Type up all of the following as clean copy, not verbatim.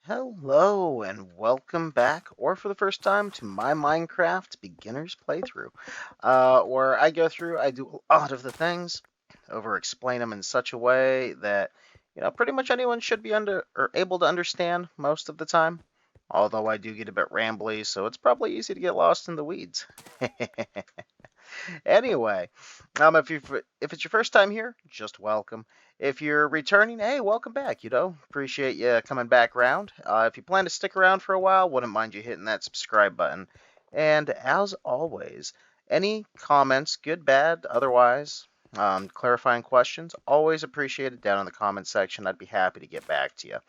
Hello and welcome back, or for the first time, to my Minecraft beginner's playthrough, where I do a lot of the things, over explain them in such a way that pretty much anyone should be under or able to understand most of the time. Although I do get a bit rambly, so it's probably easy to get lost in the weeds. Anyway, if it's your first time here, just welcome. If you're returning, hey, welcome back. Appreciate you coming back around. If you plan to stick around for a while, wouldn't mind you hitting that subscribe button. And as always, any comments, good, bad, otherwise, clarifying questions, always appreciated down in the comment section. I'd be happy to get back to you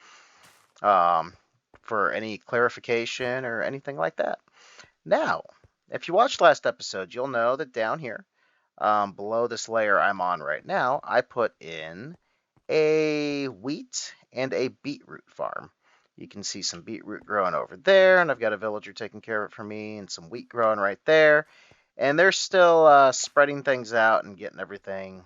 for any clarification or anything like that. Now, if you watched last episode, you'll know that down here, below this layer I'm on right now, I put in a wheat and a beetroot farm. You can see some beetroot growing over there, and I've got a villager taking care of it for me, and some wheat growing right there. And they're still spreading things out and getting everything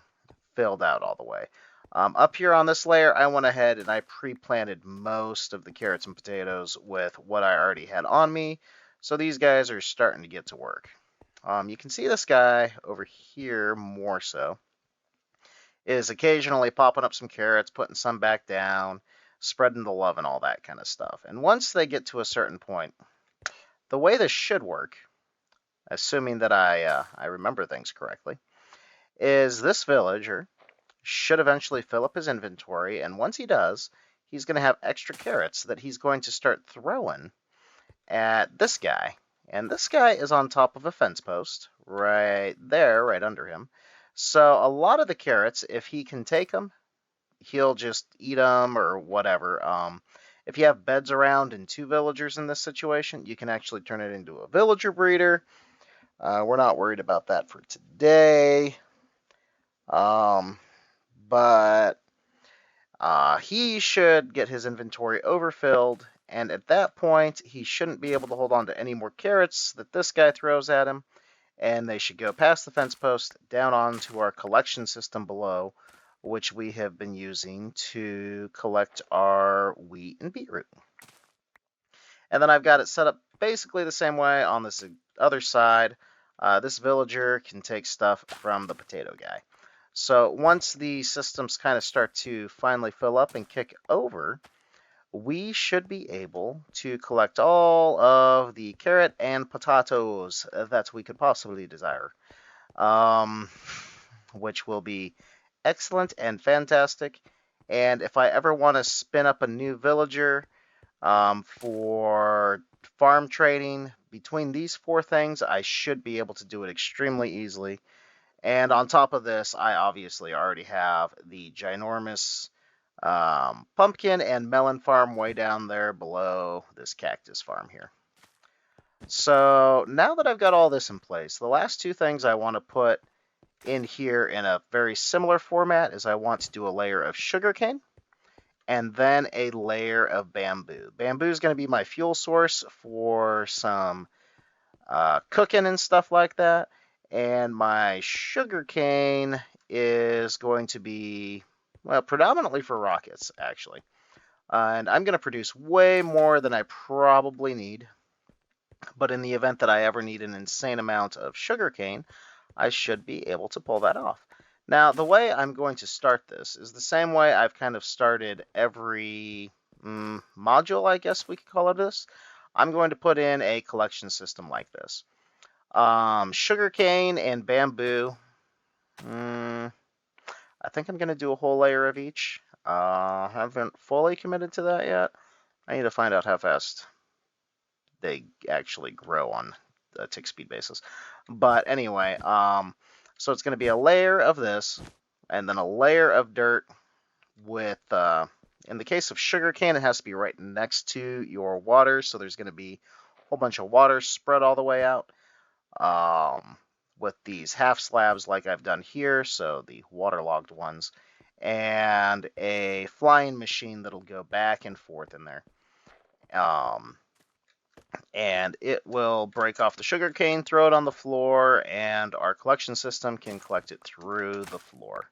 filled out all the way. Up here on this layer, I went ahead and I pre-planted most of the carrots and potatoes with what I already had on me. So these guys are starting to get to work. You can see this guy over here more so is occasionally popping up some carrots, putting some back down, spreading the love and all that kind of stuff. And once they get to a certain point, the way this should work, assuming that I remember things correctly, is this villager should eventually fill up his inventory, and once he does, he's going to have extra carrots that he's going to start throwing at this guy. And this guy is on top of a fence post right there, right under him. So a lot of the carrots, if he can take them, he'll just eat them or whatever. If you have beds around and two villagers in this situation, you can actually turn it into a villager breeder. We're not worried about that for today. Um, but he should get his inventory overfilled, and at that point, he shouldn't be able to hold on to any more carrots that this guy throws at him, and they should go past the fence post down onto our collection system below, which we have been using to collect our wheat and beetroot. And then I've got it set up basically the same way on this other side. This villager can take stuff from the potato guy. So once the systems kind of start to finally fill up and kick over, we should be able to collect all of the carrot and potatoes that we could possibly desire, um, which will be excellent and fantastic. And if I ever want to spin up a new villager for farm trading between these four things, I should be able to do it extremely easily. And on top of this, I obviously already have the ginormous pumpkin and melon farm way down there below this cactus farm here. So now that I've got all this in place, the last two things I want to put in here in a very similar format is I want to do a layer of sugarcane and then a layer of bamboo. Bamboo is going to be my fuel source for some cooking and stuff like that. And my sugarcane is going to be, well, predominantly for rockets, actually. And I'm going to produce way more than I probably need. But in the event that I ever need an insane amount of sugarcane, I should be able to pull that off. Now, the way I'm going to start this is the same way I've kind of started every module, I guess we could call it this. I'm going to put in a collection system like this. Sugarcane and bamboo. I think I'm going to do a whole layer of each. Haven't fully committed to that yet. I need to find out how fast they actually grow on a tick speed basis. But anyway, so it's going to be a layer of this, and then a layer of dirt with, in the case of sugarcane, it has to be right next to your water, so there's going to be a whole bunch of water spread all the way out. With these half slabs like I've done here, so the waterlogged ones, and a flying machine that'll go back and forth in there. And it will break off the sugar cane, throw it on the floor, and our collection system can collect it through the floor.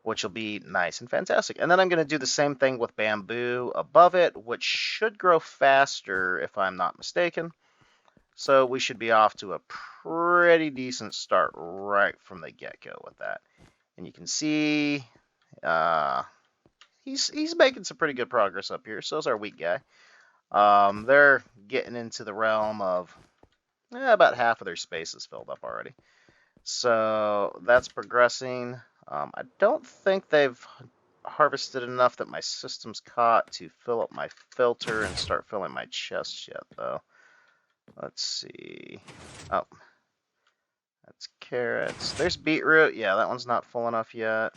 which will be nice and fantastic. And then I'm going to do the same thing with bamboo above it, which should grow faster if I'm not mistaken. So we should be off to a pretty decent start right from the get-go with that. And you can see he's making some pretty good progress up here. So is our wheat guy. They're getting into the realm of about half of their space is filled up already. So that's progressing. I don't think they've harvested enough that my system's caught to fill up my filter and start filling my chests yet, though. Let's see. Oh, that's carrots. There's beetroot. Yeah, that one's not full enough yet.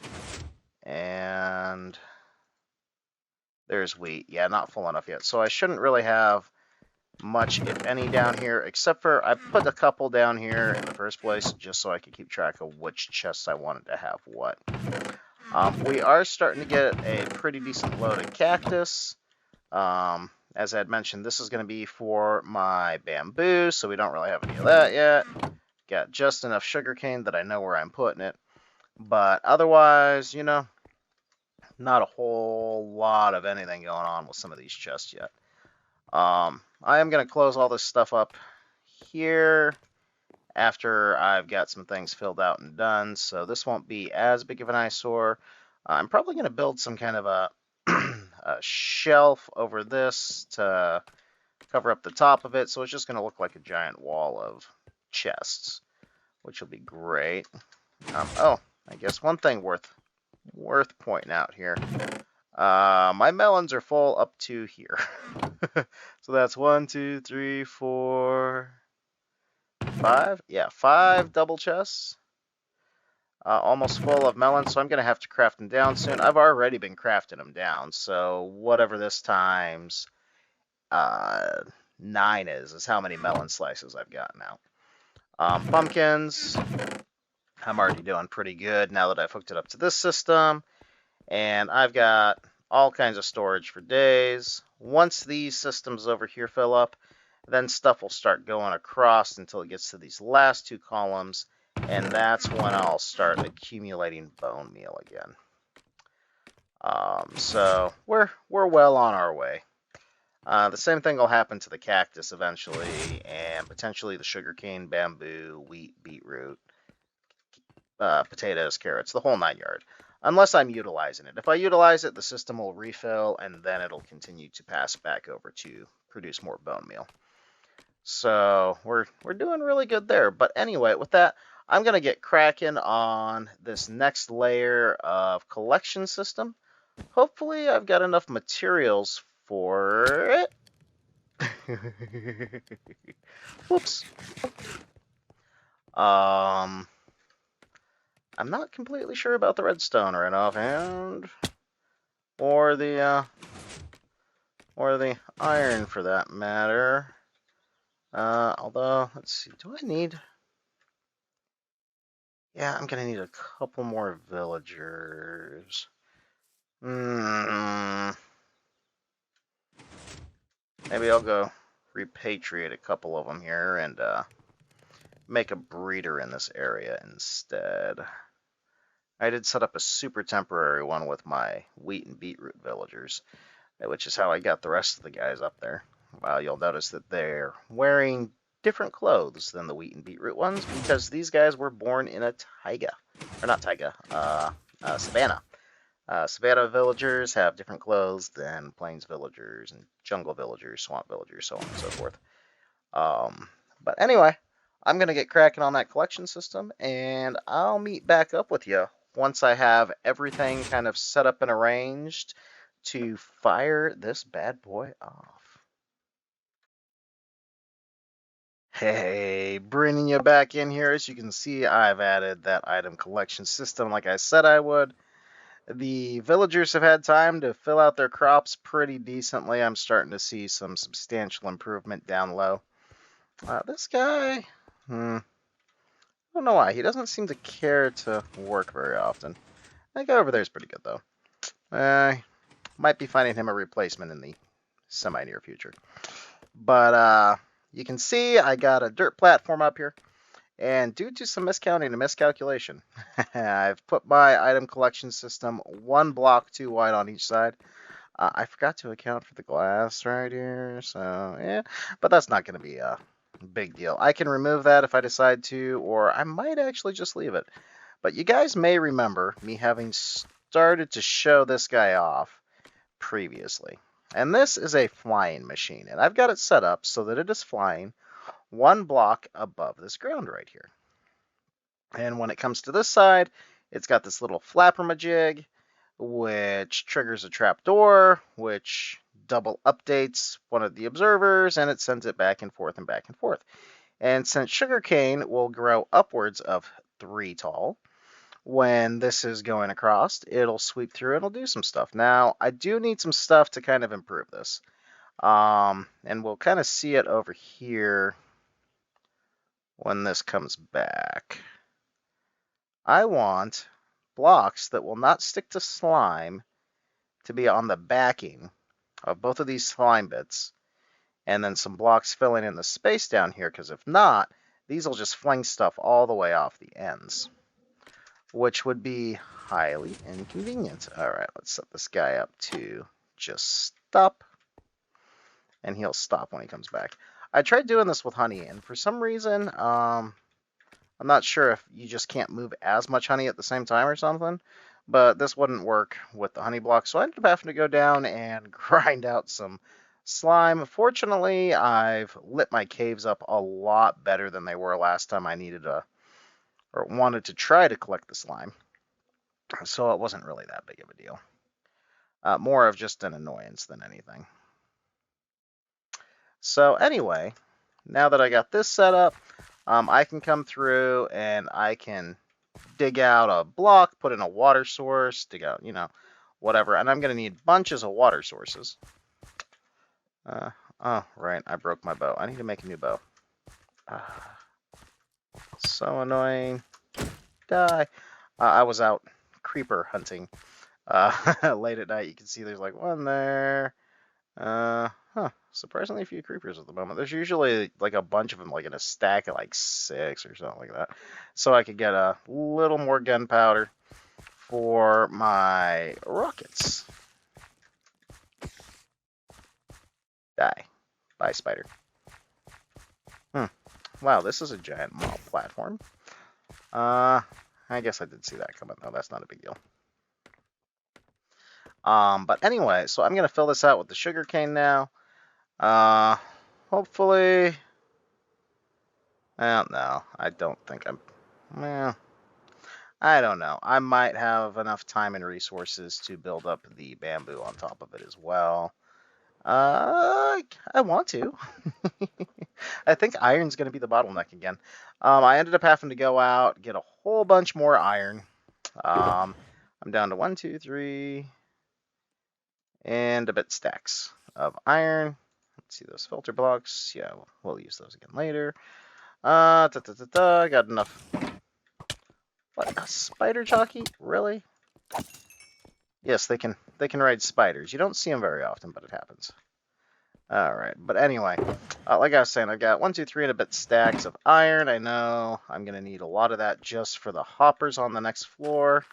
And there's wheat. Yeah, not full enough yet. So I shouldn't really have much, if any, down here, except for I put a couple down here in the first place just so I could keep track of which chests I wanted to have what. We are starting to get a pretty decent load of cactus. As I had mentioned, this is going to be for my bamboo, so we don't really have any of that yet. Got just enough sugarcane that I know where I'm putting it. But otherwise, you know, not a whole lot of anything going on with some of these chests yet. I am going to close all this stuff up here after I've got some things filled out and done, so this won't be as big of an eyesore. I'm probably going to build some kind of a, a shelf over this to cover up the top of it, so it's just going to look like a giant wall of chests, which will be great. Oh, I guess one thing worth pointing out here. My melons are full up to here. So that's 1, 2, 3, 4, 5. Yeah, 5 double chests. Almost full of melons, so I'm going to have to craft them down soon. I've already been crafting them down, so whatever this times 9 is how many melon slices I've got now. Pumpkins, I'm already doing pretty good now that I've hooked it up to this system. And I've got all kinds of storage for days. Once these systems over here fill up, then stuff will start going across until it gets to these last 2 columns, and that's when I'll start accumulating bone meal again. So we're well on our way. The same thing will happen to the cactus eventually, and potentially the sugarcane, bamboo, wheat, beetroot, potatoes, carrots, the whole 9 yards. Unless I'm utilizing it. If I utilize it, the system will refill, and then it'll continue to pass back over to produce more bone meal. So we're doing really good there. But anyway, with that, I'm going to get cracking on this next layer of collection system. Hopefully I've got enough materials for it. Whoops. I'm not completely sure about the redstone right offhand, or the iron for that matter. Although, let's see, do I need? Yeah, I'm gonna need a couple more villagers. Maybe I'll go repatriate a couple of them here and make a breeder in this area instead. I did set up a super temporary one with my wheat and beetroot villagers, which is how I got the rest of the guys up there. Well, you'll notice that they're wearing different clothes than the wheat and beetroot ones because these guys were born in a taiga. Or not taiga, savanna. Savanna villagers have different clothes than plains villagers and jungle villagers, swamp villagers, so on and so forth. But anyway, I'm going to get cracking on that collection system, and I'll meet back up with you once I have everything kind of set up and arranged to fire this bad boy off. Hey, bringing you back in here. As you can see, I've added that item collection system like I said I would. The villagers have had time to fill out their crops pretty decently. I'm starting to see some substantial improvement down low. This guy, I don't know why. He doesn't seem to care to work very often. That guy over there is pretty good, though. Might be finding him a replacement in the semi-near future. But you can see I got a dirt platform up here. And due to some miscounting and miscalculation, I've put my item collection system one block too wide on each side. I forgot to account for the glass right here, so yeah, but that's not going to be a big deal. I can remove that if I decide to, or I might actually just leave it. But you guys may remember me having started to show this guy off previously. And this is a flying machine, and I've got it set up so that it is flying one block above this ground right here. And when it comes to this side, it's got this little flapper majig, which triggers a trapdoor, which double updates one of the observers, and it sends it back and forth and back and forth. And since sugarcane will grow upwards of 3 tall, when this is going across, it'll sweep through and it'll do some stuff. Now, I do need some stuff to kind of improve this. And we'll kind of see it over here when this comes back. I want blocks that will not stick to slime to be on the backing of both of these slime bits, and then some blocks filling in the space down here, because if not, these will just fling stuff all the way off the ends, which would be highly inconvenient. All right, let's set this guy up to just stop, and he'll stop when he comes back. I tried doing this with honey, and for some reason, I'm not sure if you just can't move as much honey at the same time or something, but this wouldn't work with the honey block, so I ended up having to go down and grind out some slime. Fortunately, I've lit my caves up a lot better than they were last time I needed or wanted to try to collect the slime, so it wasn't really that big of a deal. More of just an annoyance than anything. So anyway, now that I got this set up, I can come through and I can dig out a block, put in a water source, dig out, whatever. And I'm going to need bunches of water sources. Oh, right, I broke my bow. I need to make a new bow. So annoying. Die. I was out creeper hunting late at night. You can see there's like one there. Surprisingly few creepers at the moment. There's usually like a bunch of them like in a stack of like 6 or something like that. So I could get a little more gunpowder for my rockets. Die. Bye, spider. Wow, this is a giant mob platform. I guess I did see that coming though. That's not a big deal. But anyway, so I'm gonna fill this out with the sugarcane now. Hopefully, well, no, I don't think well, I don't know. I might have enough time and resources to build up the bamboo on top of it as well. I want to. I think iron's going to be the bottleneck again. I ended up having to go out, get a whole bunch more iron. I'm down to 1, 2, 3, and a bit stacks of iron. Let's see those filter blocks. Yeah, we'll use those again later. I got enough. What, a spider jockey? Really? Yes, they can ride spiders. You don't see them very often, but it happens. Alright, but anyway, like I was saying, I've got 1, 2, 3 and a bit stacks of iron. I know I'm going to need a lot of that just for the hoppers on the next floor.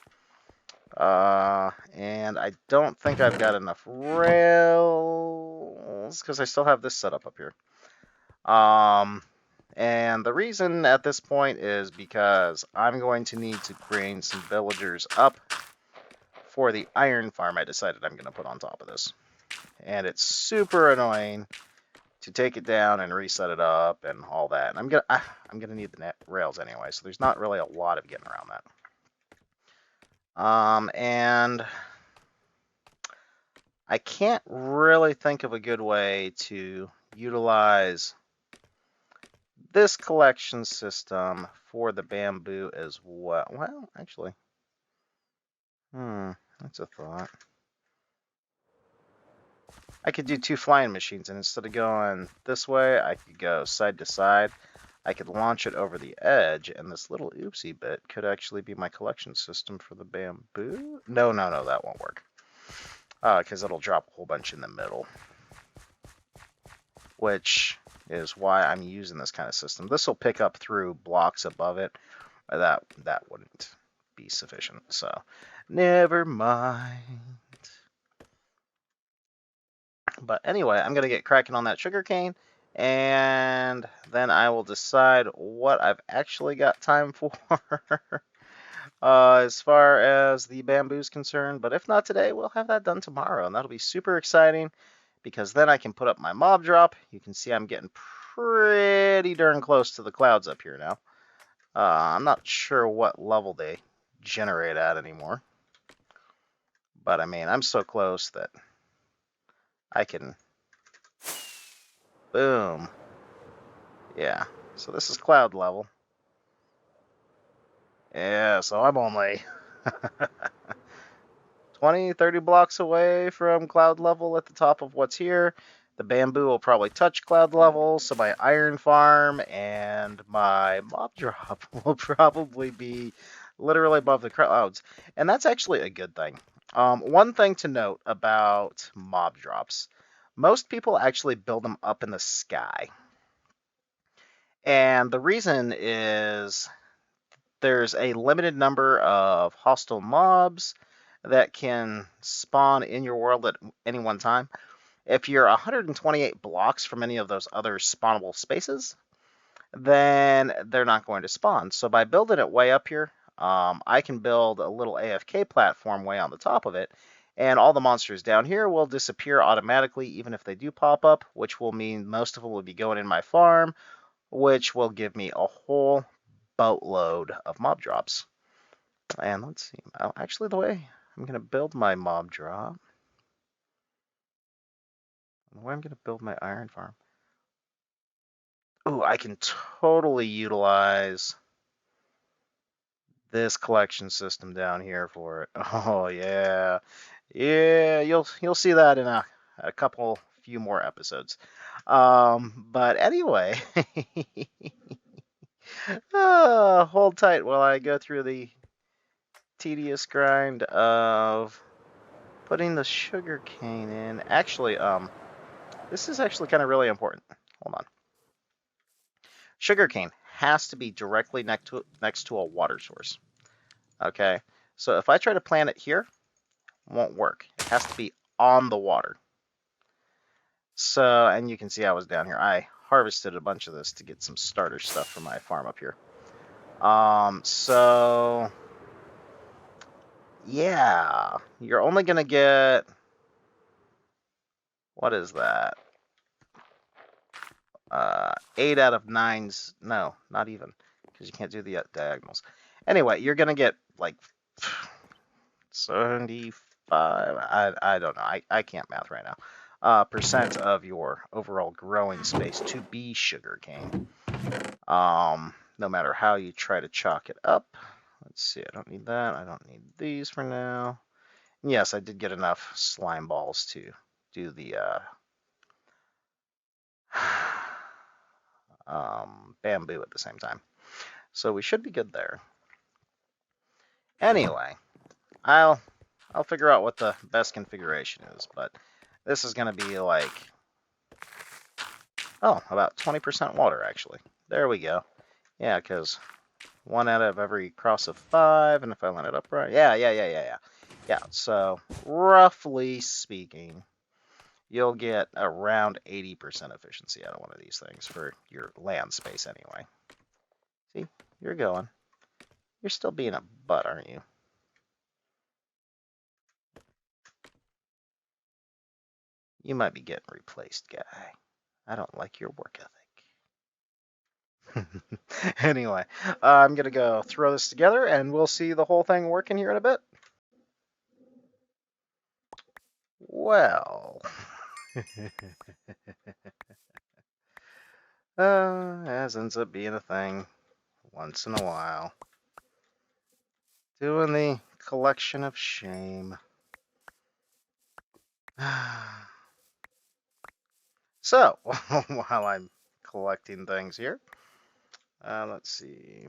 And I don't think I've got enough rails because I still have this set up here. And the reason at this point is because I'm going to need to bring some villagers up for the iron farm I decided I'm going to put on top of this. And it's super annoying to take it down and reset it up and all that. And I'm gonna need the rails anyway, so there's not really a lot of getting around that. And I can't really think of a good way to utilize this collection system for the bamboo as well. Well, actually, that's a thought. I could do 2 flying machines, and instead of going this way, I could go side to side. I could launch it over the edge, and this little oopsie bit could actually be my collection system for the bamboo. No, that won't work. Because it'll drop a whole bunch in the middle. Which is why I'm using this kind of system. This will pick up through blocks above it. That wouldn't be sufficient. So never mind. But anyway, I'm going to get cracking on that sugarcane, and then I will decide what I've actually got time for as far as the bamboo is concerned. But if not today, we'll have that done tomorrow, and that'll be super exciting because then I can put up my mob drop. You can see I'm getting pretty darn close to the clouds up here now. I'm not sure what level they generate at anymore, but I mean, I'm so close that I can, boom. Yeah, so this is cloud level. Yeah, so I'm only 20, 30 blocks away from cloud level at the top of what's here. The bamboo will probably touch cloud level, so my iron farm and my mob drop will probably be literally above the clouds. And that's actually a good thing. One thing to note about mob drops, most people actually build them up in the sky. And the reason is there's a limited number of hostile mobs that can spawn in your world at any one time. If you're 128 blocks from any of those other spawnable spaces, then they're not going to spawn. So by building it way up here, I can build a little AFK platform way on the top of it, and all the monsters down here will disappear automatically even if they do pop up, which will mean most of them will be going in my farm, which will give me a whole boatload of mob drops. And let's see, actually the way I'm going to build my mob drop, the way I'm going to build my iron farm, ooh, I can totally utilize this collection system down here for it. Oh yeah, yeah, you'll see that in a few more episodes. But anyway, hold tight while I go through the tedious grind of putting the sugar cane in. Actually, this is actually kind of really important. Hold on. Sugarcane has to be directly next to a water source. Okay, so if I try to plant it here, it won't work. It has to be on the water. So, and you can see I was down here. I harvested a bunch of this to get some starter stuff for my farm up here. So yeah, you're only gonna get, what is that? 8 out of 9s. No, not even, because you can't do the diagonals. Anyway, you're gonna get like 75. I don't know. I can't math right now. Percent of your overall growing space to be sugarcane. No matter how you try to chalk it up. Let's see. I don't need that. I don't need these for now. Yes, I did get enough slime balls to do the bamboo at the same time. So we should be good there. Anyway, I'll figure out what the best configuration is, but this is going to be like, oh, about 20% water actually. There we go. Yeah, because 1 out of every cross of 5, and if I line it up right, yeah. So roughly speaking, you'll get around 80% efficiency out of one of these things for your land space anyway. See, you're going. You're still being a butt, aren't you? You might be getting replaced, guy. I don't like your work ethic. Anyway, I'm going to go throw this together, and we'll see the whole thing working here in a bit. Well, as ends up being a thing once in a while. Doing the collection of shame. So, while I'm collecting things here, let's see.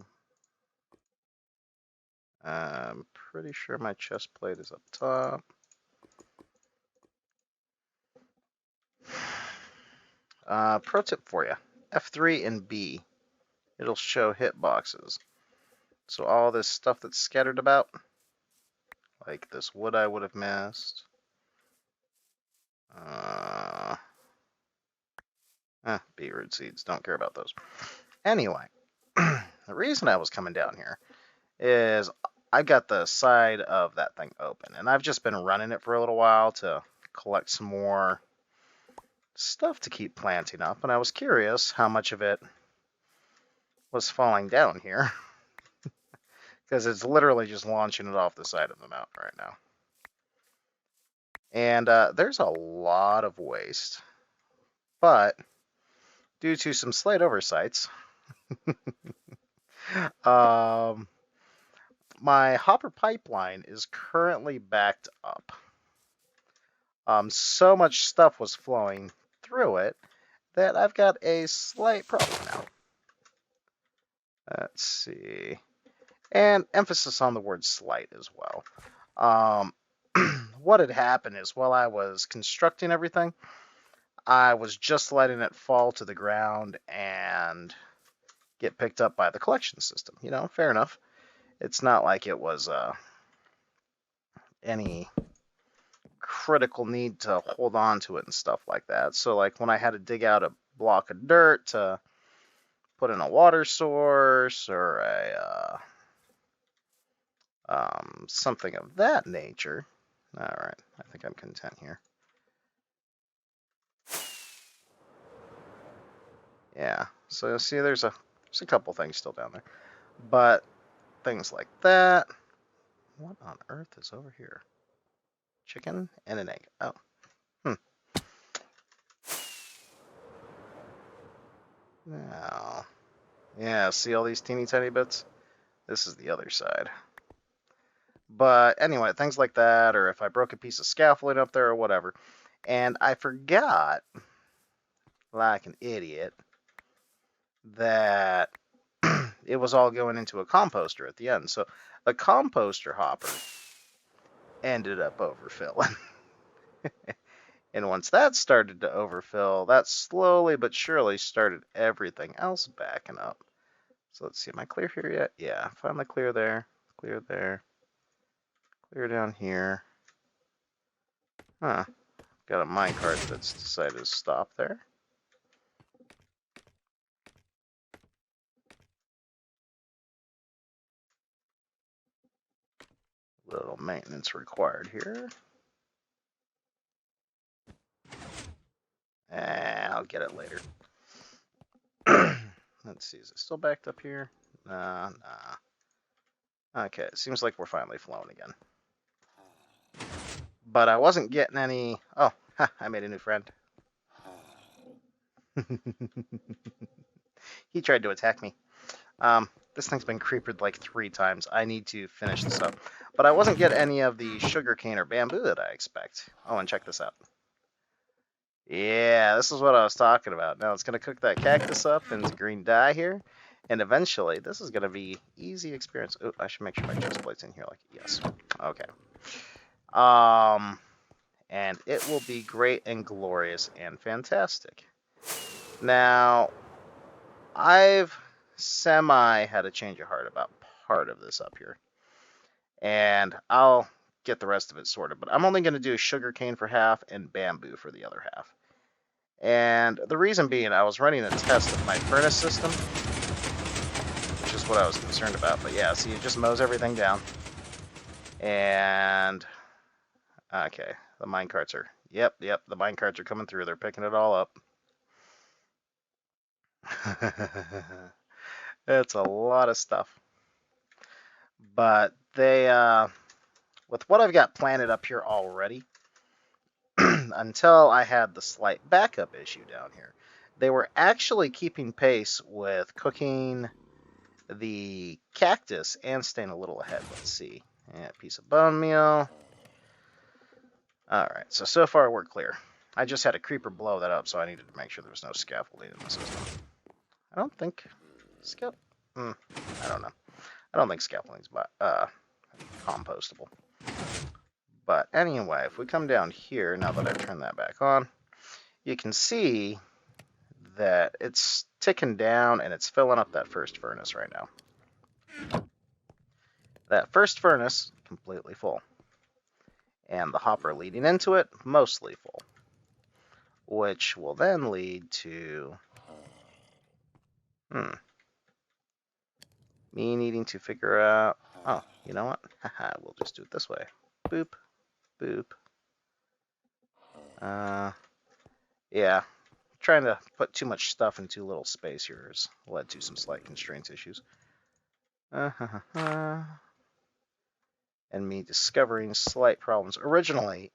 I'm pretty sure my chest plate is up top. Pro tip for you. F3 and B. It'll show hitboxes. So all this stuff that's scattered about, like this wood I would have missed. Beetroot seeds, don't care about those. Anyway, the reason I was coming down here is I got the side of that thing open, and I've just been running it for a little while to collect some more stuff to keep planting up, and I was curious how much of it was falling down here, because it's literally just launching it off the side of the mountain right now. And there's a lot of waste, but due to some slight oversights, my hopper pipeline is currently backed up. So much stuff was flowing through it that I've got a slight problem now. Let's see. And emphasis on the word slight as well. What had happened is while I was constructing everything, I was just letting it fall to the ground and get picked up by the collection system. You know, fair enough. It's not like it was any critical need to hold on to it and stuff like that. So like when I had to dig out a block of dirt to put in a water source or a something of that nature. All right, I think I'm content here. Yeah, so see, there's a couple things still down there, but things like that. What on earth is over here? Chicken and an egg. Oh, Now, yeah, see all these teeny tiny bits? This is the other side. But anyway, things like that, or if I broke a piece of scaffolding up there or whatever. And I forgot, like an idiot, that it was all going into a composter at the end. So the composter hopper ended up overfilling. And once that started to overfill, that slowly but surely started everything else backing up. So let's see, am I clear here yet? Yeah, finally clear there, clear down here. Huh, got a minecart that's decided to stop there. Little maintenance required here. I'll get it later. Let's see, is it still backed up here? Nah. Okay, it seems like we're finally flowing again. But I wasn't getting any... Oh, I made a new friend. He tried to attack me. This thing's been creepered like 3 times. I need to finish this up. But I wasn't getting any of the sugarcane or bamboo that I expect. Oh, and check this out. Yeah, this is what I was talking about. Now it's going to cook that cactus up into green dye here. And eventually, this is going to be easy experience. Oh, I should make sure my chest plate's in here. Like, yes. Okay. And it will be great and glorious and fantastic. Now, I've had a change of heart about part of this up here. And I'll get the rest of it sorted. But I'm only going to do sugarcane for half and bamboo for the other half. And the reason being, I was running a test of my furnace system, which is what I was concerned about. But yeah, see, it just mows everything down. And, okay, the minecarts are, yep, the minecarts are coming through. They're picking it all up. It's a lot of stuff. But they, with what I've got planted up here already, until I had the slight backup issue down here, they were actually keeping pace with cooking the cactus and staying a little ahead. Let's see. Yeah, piece of bone meal. Alright, so far we're clear. I just had a creeper blow that up, so I needed to make sure there was no scaffolding in the system. I don't think... I don't know. I don't think scaffolding's compostable. But anyway, if we come down here, now that I've turned that back on, you can see that it's ticking down, and it's filling up that first furnace right now. That first furnace, completely full. And the hopper leading into it, mostly full. Which will then lead to me needing to figure out, oh, you know what? Haha, we'll just do it this way. Boop, boop. Yeah, trying to put too much stuff in too little space here has led to some slight constraints issues. And me discovering slight problems. Originally,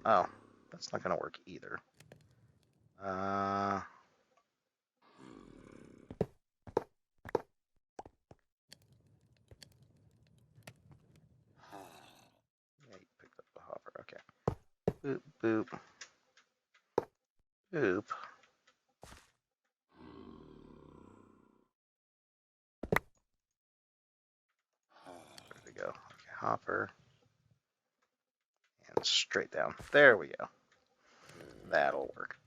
oh, that's not going to work either. Yeah, you picked up the hopper. Okay. Boop, boop, boop. There we go. Okay, hopper. And straight down. There we go. That'll work.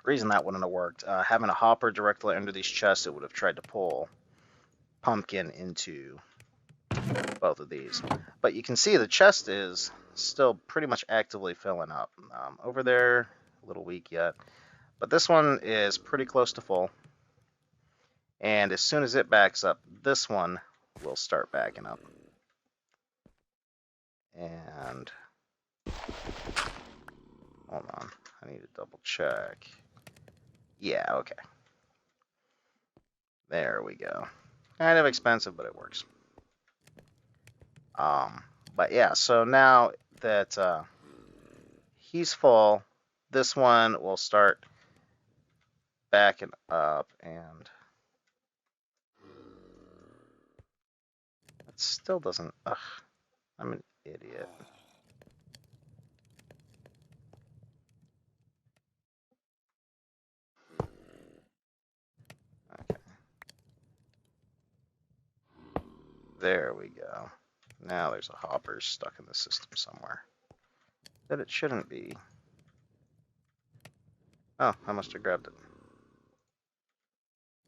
Reason that wouldn't have worked, having a hopper directly under these chests, it would have tried to pull pumpkin into both of these. But you can see the chest is still pretty much actively filling up. Over there, a little weak yet. But this one is pretty close to full. And as soon as it backs up, this one will start backing up. And hold on, I need to double check. Yeah, okay. There we go. Kind of expensive, but it works. But yeah, so now that he's full, this one will start backing up, and it still doesn't. Ugh, I'm an idiot. Okay. There we go. Now there's a hopper stuck in the system somewhere that it shouldn't be. Oh, I must have grabbed it.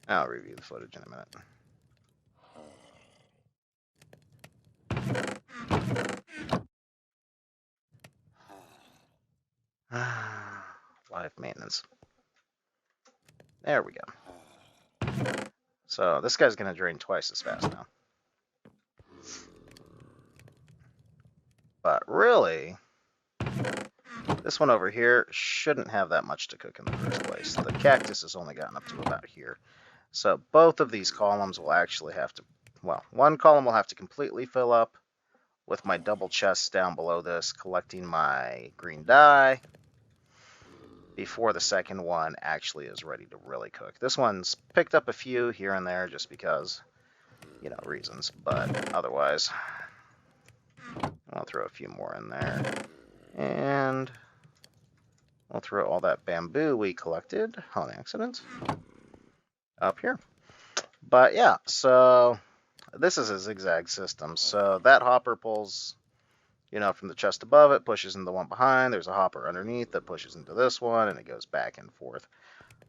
I'll review the footage in a minute. Live maintenance. There we go. So this guy's going to drain twice as fast now. But really, this one over here shouldn't have that much to cook in the first place. The cactus has only gotten up to about here. So both of these columns will actually have to, well, one column will have to completely fill up with my double chests down below this, collecting my green dye before the second one actually is ready to really cook. This one's picked up a few here and there just because, you know, reasons, but otherwise, I'll throw a few more in there. And we'll throw all that bamboo we collected on accident up here. But yeah, so this is a zigzag system. So that hopper pulls, you know, from the chest above it, pushes into the one behind. There's a hopper underneath that pushes into this one, and it goes back and forth.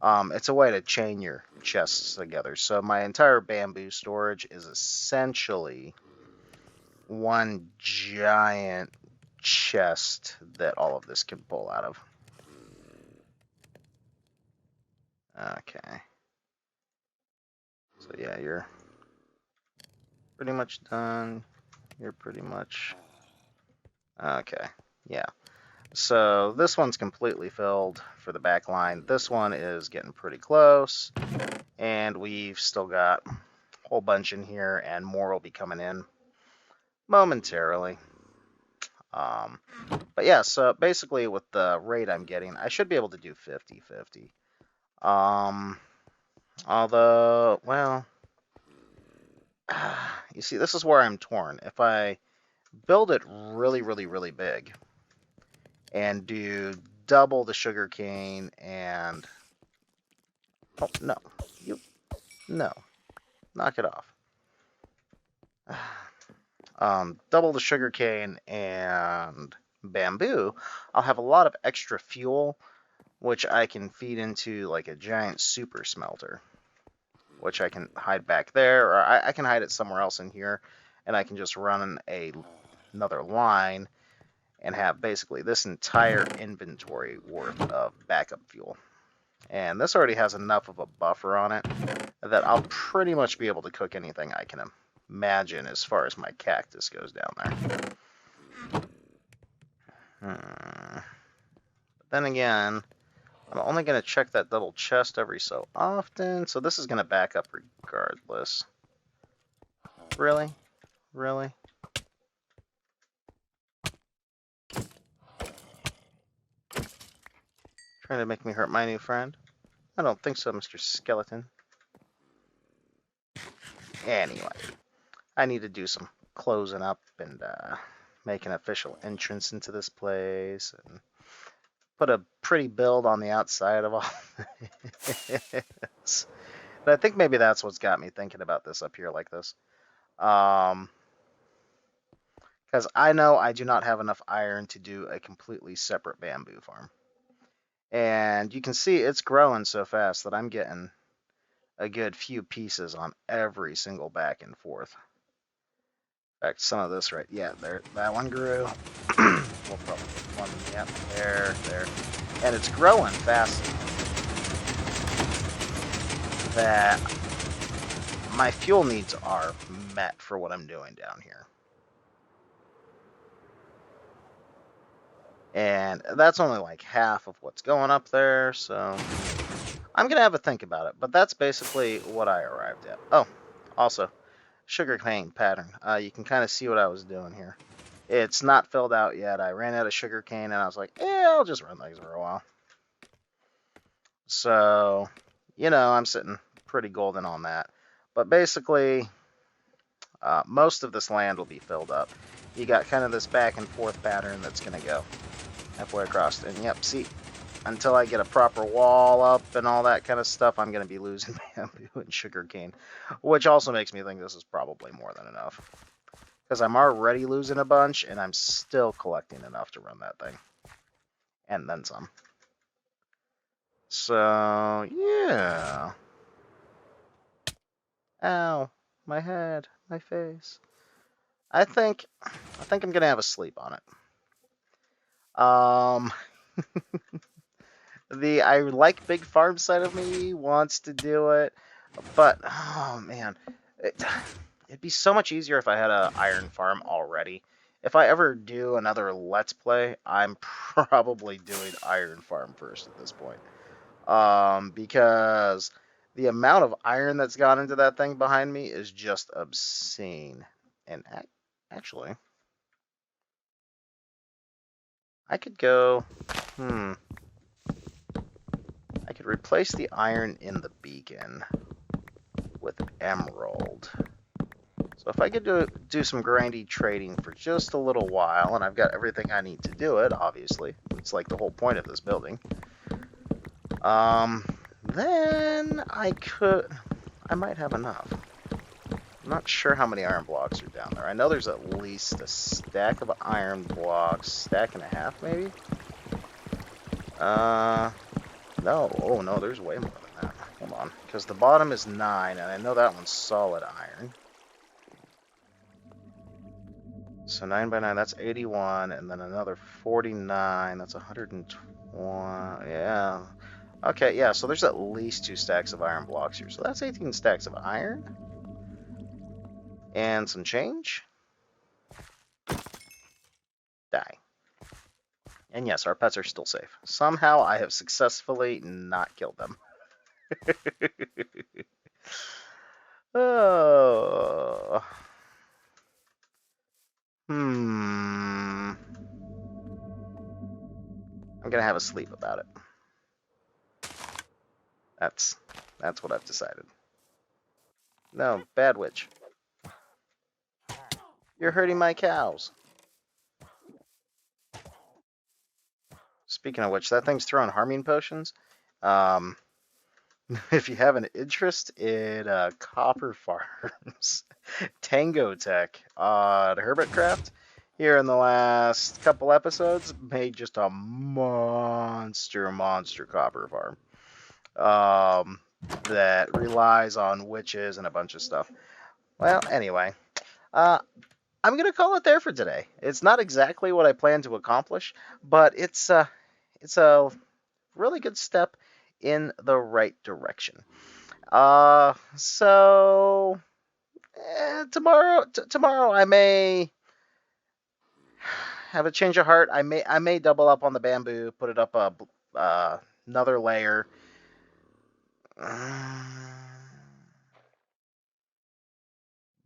It's a way to chain your chests together. So my entire bamboo storage is essentially one giant chest that all of this can pull out of. Okay. So yeah, you're pretty much done. You're pretty much... Okay, yeah. So this one's completely filled for the back line. This one is getting pretty close. And we've still got a whole bunch in here, and more will be coming in momentarily. But yeah, so basically with the rate I'm getting, I should be able to do 50-50. Although, well, you see, this is where I'm torn. If I build it really, really, really big and do double the sugarcane and... Oh, no. No. Knock it off. Double the sugarcane and bamboo, I'll have a lot of extra fuel, which I can feed into like a giant super smelter, which I can hide back there, or I can hide it somewhere else in here, and I can just run another line and have basically this entire inventory worth of backup fuel. And this already has enough of a buffer on it that I'll pretty much be able to cook anything I can imagine as far as my cactus goes down there. But then again, I'm only going to check that little chest every so often, so this is going to back up regardless. Really? Really? Trying to make me hurt my new friend? I don't think so, Mr. Skeleton. Anyway, I need to do some closing up and make an official entrance into this place and put a pretty build on the outside of all this. But I think maybe that's what's got me thinking about this up here like this. Because I know I do not have enough iron to do a completely separate bamboo farm. And you can see it's growing so fast that I'm getting a good few pieces on every single back and forth. In fact, some of this right, yeah, there, that one grew. We'll probably get one, yep, there. And it's growing fast that my fuel needs are met for what I'm doing down here. And that's only like half of what's going up there, so I'm going to have a think about it. But that's basically what I arrived at. Oh, also, sugarcane pattern. You can kind of see what I was doing here. It's not filled out yet. I ran out of sugarcane, and I was like, I'll just run these for a while. So, I'm sitting pretty golden on that. But basically, most of this land will be filled up. You got kind of this back and forth pattern that's going to go halfway across. And yep, see, until I get a proper wall up and all that kind of stuff, I'm going to be losing bamboo and sugarcane, which also makes me think this is probably more than enough. Because I'm already losing a bunch, and I'm still collecting enough to run that thing. And then some. So, yeah. Ow, my head, my face. I think I'm going to have a sleep on it. The I like big farm side of me wants to do it, but oh man, it'd be so much easier if I had an iron farm already. If I ever do another Let's Play, I'm probably doing iron farm first at this point, because the amount of iron that's gone into that thing behind me is just obscene. And actually, I could go, I could replace the iron in the beacon with emerald. So if I could do some grindy trading for just a little while, and I've got everything I need to do it, obviously. It's like the whole point of this building. Then I might have enough. I'm not sure how many iron blocks are down there. I know there's at least a stack of iron blocks, stack and a half maybe? No, oh no, there's way more than that. Hold on, because the bottom is 9, and I know that one's solid iron. So 9 by 9, that's 81, and then another 49, that's 120, yeah. Okay, yeah, so there's at least 2 stacks of iron blocks here. So that's 18 stacks of iron. And some change. Die. And yes, our pets are still safe. Somehow I have successfully not killed them. Oh. I'm gonna have a sleep about it. That's what I've decided. No, bad witch. You're hurting my cows. Speaking of which, that thing's throwing harming potions. If you have an interest in copper farms, Tango Tech on Hermitcraft, here in the last couple episodes made just a monster copper farm. That relies on witches and a bunch of stuff. Well, anyway, uh, I'm gonna call it there for today. It's not exactly what I plan to accomplish, but it's a really good step in the right direction. So tomorrow I may have a change of heart. I may double up on the bamboo, put it up another layer.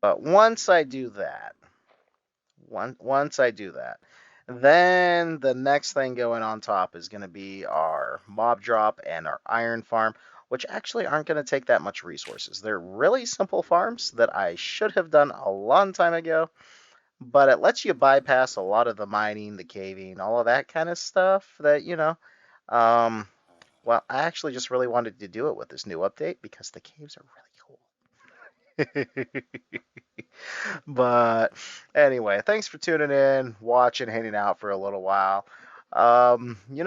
But once I do that, then the next thing going on top is going to be our mob drop and our iron farm, which actually aren't going to take that much resources. They're really simple farms that I should have done a long time ago, but it lets you bypass a lot of the mining, the caving, all of that kind of stuff that, um, well, I actually just really wanted to do it with this new update because the caves are really cool. But anyway, thanks for tuning in, watching, hanging out for a little while. If you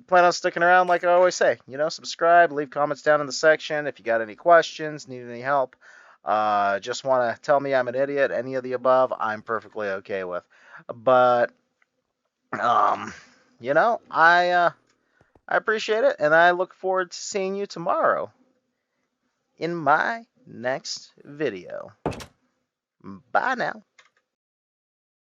plan on sticking around, like I always say, subscribe, leave comments down in the section. If you got any questions, need any help, just want to tell me I'm an idiot, any of the above, I'm perfectly okay with. But, um, I appreciate it, and I look forward to seeing you tomorrow in my next video. Bye now.